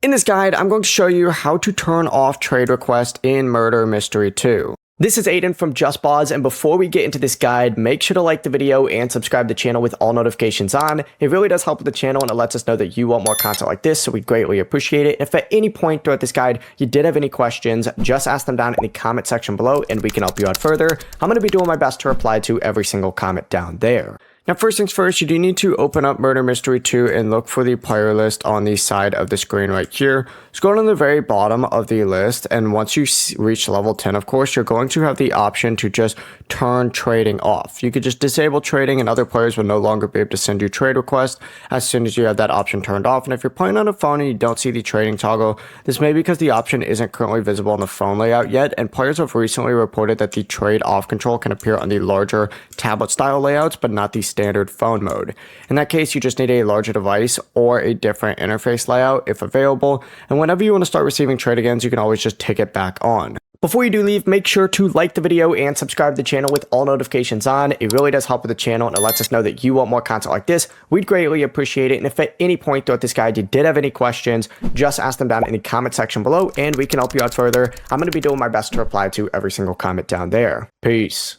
In this guide, I'm going to show you how to turn off trade requests in Murder Mystery 2. This is Aiden from JustBoz, and before we get into this guide, make sure to like the video and subscribe to the channel with all notifications on. It really does help with the channel, and it lets us know that you want more content like this, so we greatly appreciate it. If at any point throughout this guide you did have any questions, just ask them down in the comment section below, and we can help you out further. I'm going to be doing my best to reply to every single comment down there. Now, first things first, you do need to open up Murder Mystery 2 and look for the player list on the side of the screen right here. Scroll to the very bottom of the list, and once you reach level 10, of course, you're going to have the option to just turn trading off. You could just disable trading, and other players will no longer be able to send you trade requests as soon as you have that option turned off. And if you're playing on a phone and you don't see the trading toggle, this may be because the option isn't currently visible in the phone layout yet, and players have recently reported that the trade off control can appear on the larger tablet style layouts, but not the standard phone mode. In that case, you just need a larger device or a different interface layout if available, and whenever you want to start receiving trade again, you can always just tick it back on. Before you do leave, make sure to like the video and subscribe to the channel with all notifications on. It really does help with the channel, and it lets us know that you want more content like this. We'd greatly appreciate it, and if at any point throughout this guide you did have any questions, just ask them down in the comment section below, and we can help you out further. I'm going to be doing my best to reply to every single comment down there. Peace.